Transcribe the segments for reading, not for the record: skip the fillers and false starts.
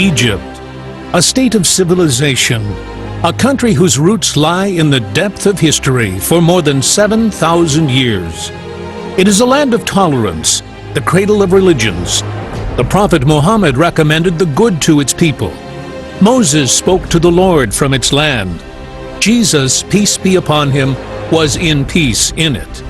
Egypt, a state of civilization, a country whose roots lie in the depth of history for more than 7,000 years. It is a land of tolerance, the cradle of religions. The Prophet Muhammad recommended the good to its people. Moses spoke to the Lord from its land. Jesus, peace be upon him, was in peace in it.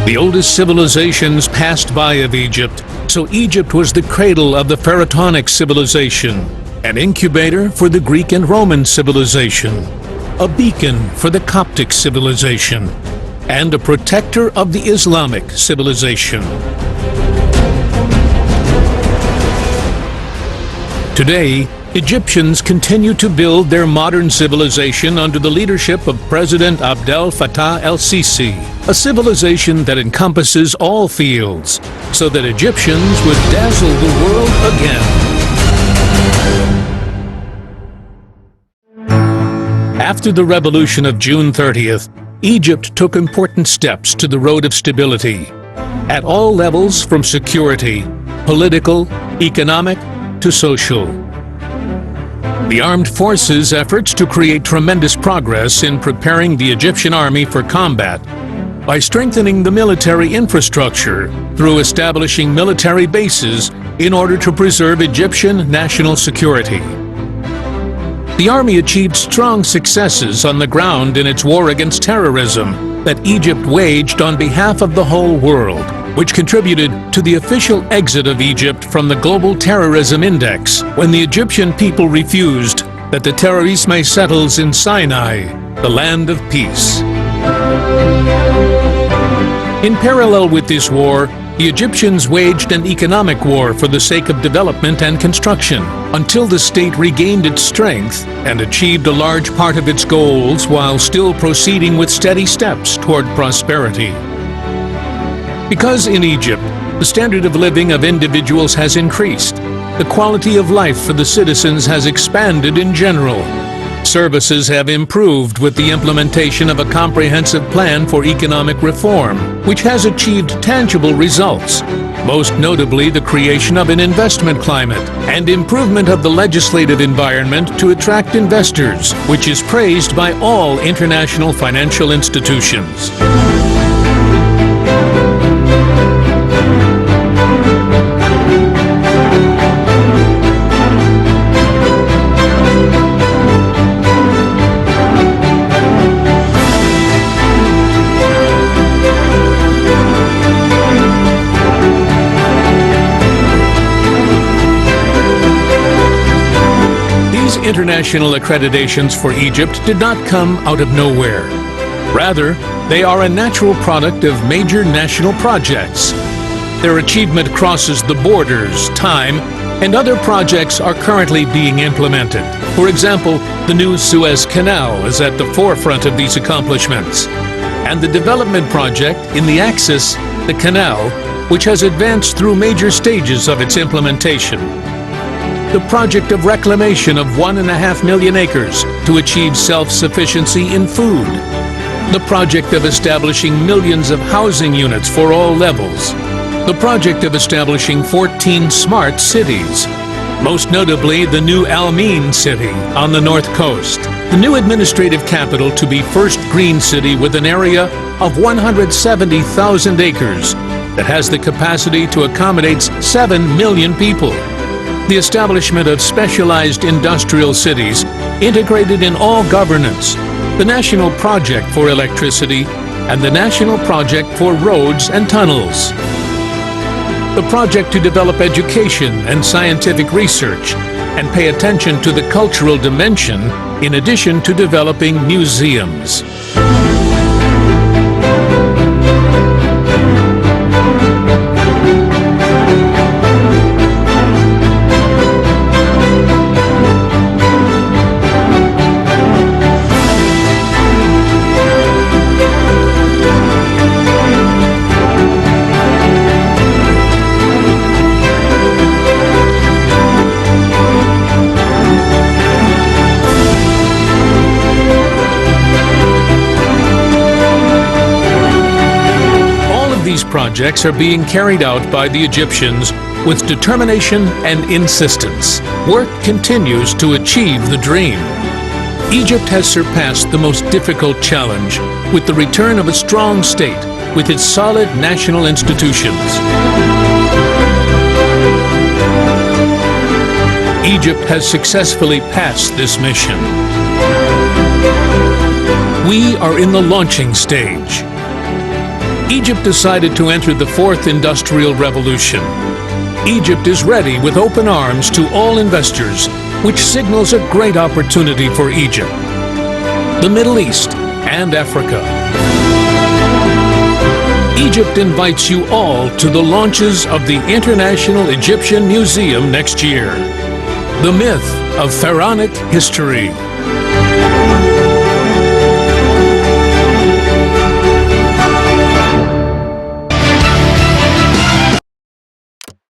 The oldest civilizations passed by of Egypt, so Egypt was the cradle of the Pharaonic civilization, an incubator for the Greek and Roman civilization, a beacon for the Coptic civilization, and a protector of the Islamic civilization. Today, Egyptians continue to build their modern civilization under the leadership of President Abdel Fattah el-Sisi, a civilization that encompasses all fields, so that Egyptians would dazzle the world again. After the revolution of June 30th, Egypt took important steps to the road of stability, at all levels from security, political, economic, to social. The armed forces' efforts to create tremendous progress in preparing the Egyptian army for combat by strengthening the military infrastructure through establishing military bases in order to preserve Egyptian national security. The army achieved strong successes on the ground in its war against terrorism that Egypt waged on behalf of the whole world, which contributed to the official exit of Egypt from the Global Terrorism Index when the Egyptian people refused that the terrorisme settles in Sinai, the land of peace. In parallel with this war, the Egyptians waged an economic war for the sake of development and construction, until the state regained its strength and achieved a large part of its goals while still proceeding with steady steps toward prosperity. Because in Egypt, the standard of living of individuals has increased, the quality of life for the citizens has expanded in general. Services have improved with the implementation of a comprehensive plan for economic reform, which has achieved tangible results, most notably the creation of an investment climate and improvement of the legislative environment to attract investors, which is praised by all international financial institutions. International accreditations for Egypt did not come out of nowhere. Rather, they are a natural product of major national projects. Their achievement crosses the borders, time, and other projects are currently being implemented. For example, the new Suez Canal is at the forefront of these accomplishments, and the development project in the Axis, the canal, which has advanced through major stages of its implementation. The project of reclamation of 1.5 million acres to achieve self-sufficiency in food. The project of establishing millions of housing units for all levels. The project of establishing 14 smart cities, most notably the new Al Ain city on the north coast, the new administrative capital to be first green city with an area of 170,000 acres that has the capacity to accommodate 7 million people. The establishment of specialized industrial cities integrated in all governance, the National Project for Electricity, and the National Project for Roads and Tunnels. The project to develop education and scientific research and pay attention to the cultural dimension in addition to developing museums. these projects are being carried out by the Egyptians with determination and insistence. Work continues to achieve the dream. Egypt has surpassed the most difficult challenge with the return of a strong state with its solid national institutions. Egypt has successfully passed this mission. We are in the launching stage. Egypt decided to enter the fourth industrial revolution. Egypt is ready with open arms to all investors, which signals a great opportunity for Egypt, the Middle East, and Africa. Egypt invites you all to the launches of the International Egyptian Museum next year. The myth of pharaonic history.